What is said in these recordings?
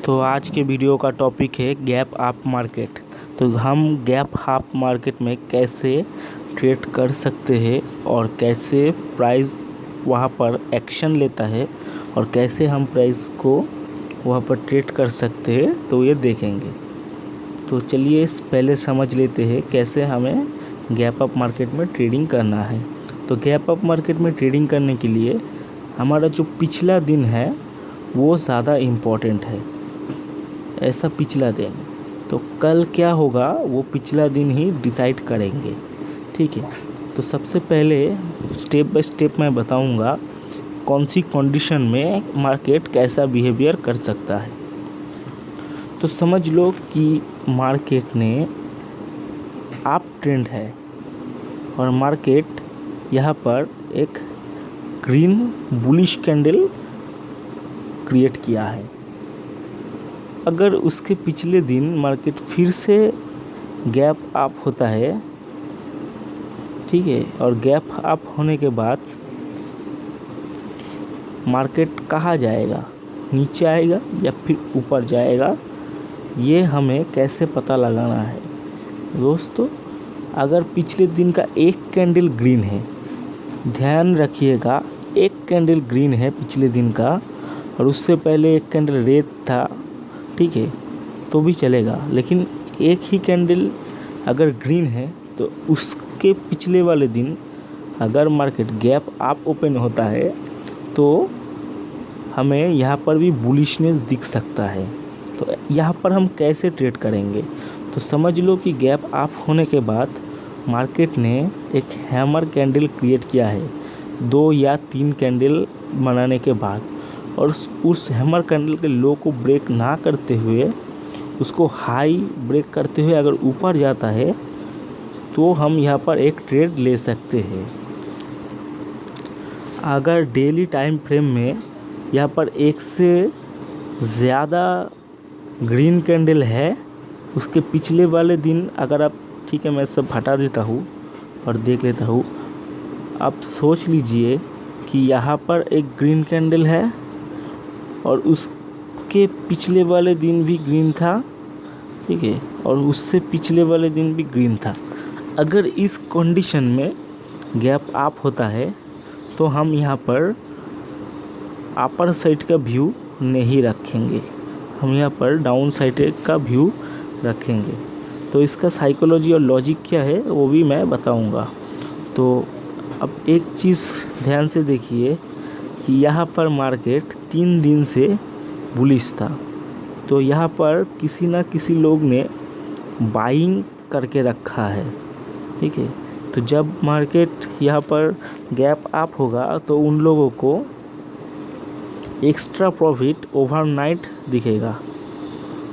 तो आज के वीडियो का टॉपिक है गैप अप मार्केट। तो हम गैप अप मार्केट में कैसे ट्रेड कर सकते हैं और कैसे प्राइस वहाँ पर एक्शन लेता है और कैसे हम प्राइस को वहाँ पर ट्रेड कर सकते हैं, तो ये देखेंगे। तो चलिए पहले समझ लेते हैं कैसे हमें गैप अप मार्केट में ट्रेडिंग करना है। तो गैप अप मार्केट में ट्रेडिंग करने के लिए हमारा जो पिछला दिन है वो ज़्यादा इम्पोर्टेंट है। ऐसा पिछला दिन, तो कल क्या होगा वो पिछला दिन ही डिसाइड करेंगे, ठीक है। तो सबसे पहले स्टेप बाय स्टेप मैं बताऊंगा कौन सी कंडीशन में मार्केट कैसा बिहेवियर कर सकता है। तो समझ लो कि मार्केट ने अप ट्रेंड है और मार्केट यहाँ पर एक ग्रीन बुलिश कैंडल क्रिएट किया है। अगर उसके पिछले दिन मार्केट फिर से गैप अप होता है, ठीक है, और गैप अप होने के बाद मार्केट कहाँ जाएगा, नीचे आएगा या फिर ऊपर जाएगा, ये हमें कैसे पता लगाना है दोस्तों। अगर पिछले दिन का एक कैंडल ग्रीन है, ध्यान रखिएगा, एक कैंडल ग्रीन है पिछले दिन का और उससे पहले एक कैंडल रेड था, ठीक है, तो भी चलेगा। लेकिन एक ही कैंडल अगर ग्रीन है तो उसके पिछले वाले दिन अगर मार्केट गैप अप ओपन होता है तो हमें यहाँ पर भी बुलिशनेस दिख सकता है। तो यहाँ पर हम कैसे ट्रेड करेंगे, तो समझ लो कि गैप अप होने के बाद मार्केट ने एक हैमर कैंडल क्रिएट किया है 2 या 3 कैंडल बनाने के बाद, और उस हैमर कैंडल के लो को ब्रेक ना करते हुए उसको हाई ब्रेक करते हुए अगर ऊपर जाता है तो हम यहाँ पर एक ट्रेड ले सकते हैं। अगर डेली टाइम फ्रेम में यहाँ पर एक से ज़्यादा ग्रीन कैंडल है उसके पिछले वाले दिन, अगर आप, ठीक है, मैं सब हटा देता हूँ और देख लेता हूँ। आप सोच लीजिए कि यहाँ पर एक ग्रीन कैंडल है और उसके पिछले वाले दिन भी ग्रीन था, ठीक है, और उससे पिछले वाले दिन भी ग्रीन था। अगर इस कंडीशन में गैप अप होता है तो हम यहाँ पर अपर साइड का व्यू नहीं रखेंगे, हम यहाँ पर डाउन साइड का व्यू रखेंगे। तो इसका साइकोलॉजी और लॉजिक क्या है वो भी मैं बताऊँगा। तो अब एक चीज़ ध्यान से देखिए कि यहाँ पर मार्केट 3 दिन से बुलिश था, तो यहाँ पर किसी ना किसी लोग ने बाइंग करके रखा है, ठीक है। तो जब मार्केट यहाँ पर गैप अप होगा तो उन लोगों को एक्स्ट्रा प्रॉफिट ओवरनाइट दिखेगा,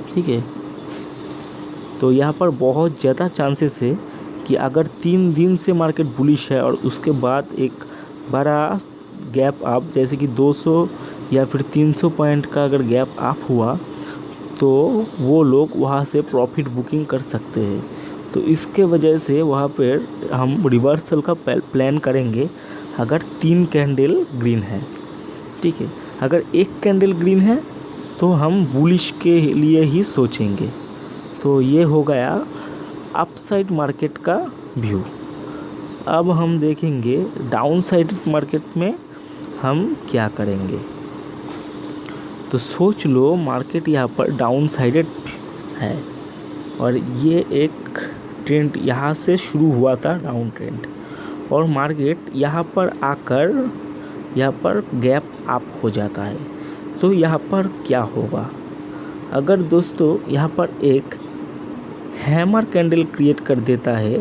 ठीक है। तो यहाँ पर बहुत ज़्यादा चांसेस है कि अगर 3 दिन से मार्केट बुलिश है और उसके बाद एक बड़ा गैप अप, जैसे कि 200 या फिर 300 पॉइंट का अगर गैप अप हुआ, तो वो लोग वहाँ से प्रॉफिट बुकिंग कर सकते हैं। तो इसके वजह से वहाँ पर हम रिवर्सल का प्लान करेंगे अगर 3 कैंडल ग्रीन है, ठीक है। अगर एक कैंडल ग्रीन है तो हम बुलिश के लिए ही सोचेंगे। तो ये हो गया अपसाइड मार्केट का व्यू। अब हम देखेंगे डाउन साइड मार्केट में हम क्या करेंगे। तो सोच लो मार्केट यहाँ पर डाउन साइडेड है और ये एक ट्रेंड यहाँ से शुरू हुआ था, डाउन ट्रेंड, और मार्केट यहाँ पर आकर यहाँ पर गैप अप हो जाता है। तो यहाँ पर क्या होगा, अगर दोस्तों यहाँ पर एक हैमर कैंडल क्रिएट कर देता है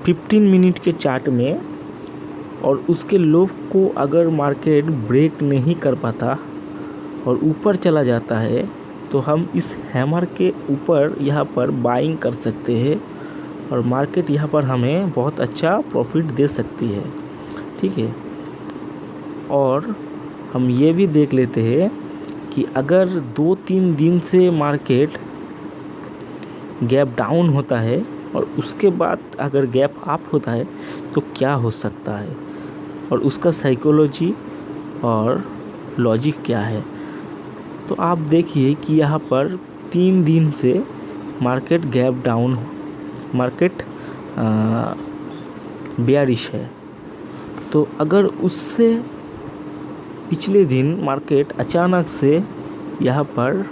15 मिनट के चार्ट में और उसके लो को अगर मार्केट ब्रेक नहीं कर पाता और ऊपर चला जाता है, तो हम इस हैमर के ऊपर यहाँ पर बाइंग कर सकते हैं और मार्केट यहाँ पर हमें बहुत अच्छा प्रॉफिट दे सकती है, ठीक है। और हम ये भी देख लेते हैं कि अगर 2-3 दिन से मार्केट गैप डाउन होता है और उसके बाद अगर गैप अप होता है तो क्या हो सकता है और उसका साइकोलॉजी और लॉजिक क्या है। तो आप देखिए कि यहाँ पर 3 दिन से market gap down, market bearish है। तो अगर उससे पिछले दिन मार्केट अचानक से यहाँ पर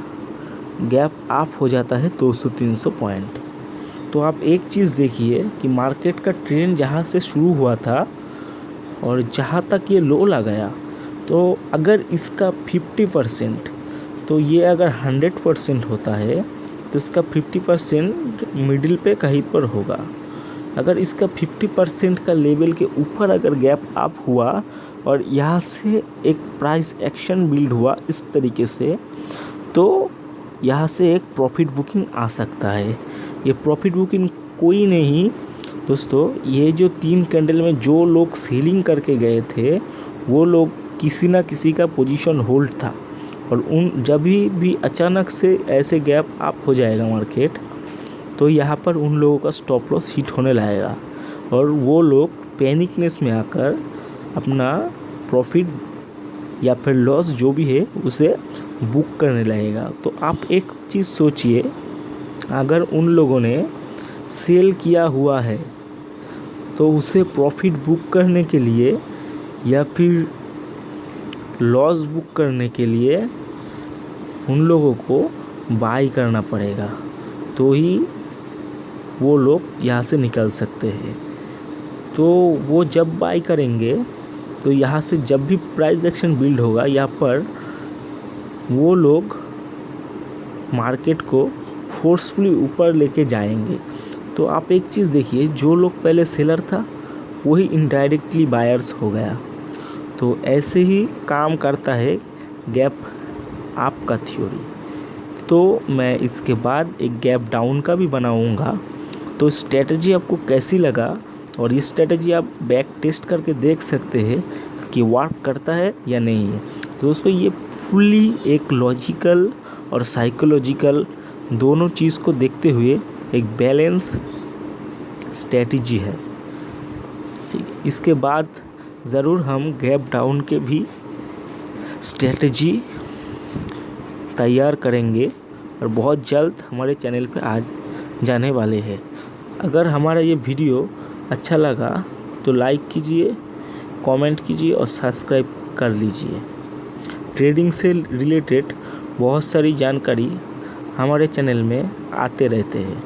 गैप अप हो जाता है 200-300 पॉइंट, तो आप एक चीज़ देखिए कि मार्केट का ट्रेंड जहाँ से शुरू हुआ था और जहाँ तक ये लो लगाया, तो अगर इसका 50%, तो ये अगर 100% होता है तो इसका 50% मिडिल पे कहीं पर होगा। अगर इसका 50% का लेवल के ऊपर अगर गैप अप हुआ और यहाँ से एक प्राइस एक्शन बिल्ड हुआ इस तरीके से, तो यहाँ से एक प्रॉफिट बुकिंग आ सकता है। ये प्रॉफिट बुकिंग कोई नहीं दोस्तों, ये जो 3 कैंडल में जो लोग सेलिंग करके गए थे वो लोग किसी ना किसी का पोजीशन होल्ड था, और उन जब भी अचानक से ऐसे गैप अप हो जाएगा मार्केट, तो यहाँ पर उन लोगों का स्टॉप लॉस हिट होने लगेगा और वो लोग पैनिकनेस में आकर अपना प्रॉफिट या फिर लॉस जो भी है उसे बुक करने लगेगा। तो आप एक चीज़ सोचिए, अगर उन लोगों ने सेल किया हुआ है तो उसे प्रॉफिट बुक करने के लिए या फिर लॉस बुक करने के लिए उन लोगों को बाई करना पड़ेगा, तो ही वो लोग यहाँ से निकल सकते हैं। तो वो जब बाई करेंगे तो यहाँ से जब भी प्राइस एक्शन बिल्ड होगा, यहाँ पर वो लोग मार्केट को फोर्सफुली ऊपर लेके जाएंगे। तो आप एक चीज़ देखिए, जो लोग पहले सेलर था वही इनडायरेक्टली बायर्स हो गया। तो ऐसे ही काम करता है गैप अप का थ्योरी। तो मैं इसके बाद एक गैप डाउन का भी बनाऊंगा। तो स्ट्रेटजी आपको कैसी लगा, और ये स्ट्रेटजी आप बैक टेस्ट करके देख सकते हैं कि वर्क करता है या नहीं है। तो दोस्तों ये फुल्ली एक लॉजिकल और साइकोलॉजिकल दोनों चीज़ को देखते हुए एक बैलेंस स्ट्रेटजी है। ठीक है, इसके बाद ज़रूर हम गैप डाउन के भी स्ट्रेटजी तैयार करेंगे और बहुत जल्द हमारे चैनल पे आ जाने वाले हैं। अगर हमारा ये वीडियो अच्छा लगा तो लाइक कीजिए, कमेंट कीजिए और सब्सक्राइब कर लीजिए। ट्रेडिंग से रिलेटेड बहुत सारी जानकारी हमारे चैनल में आते रहते हैं।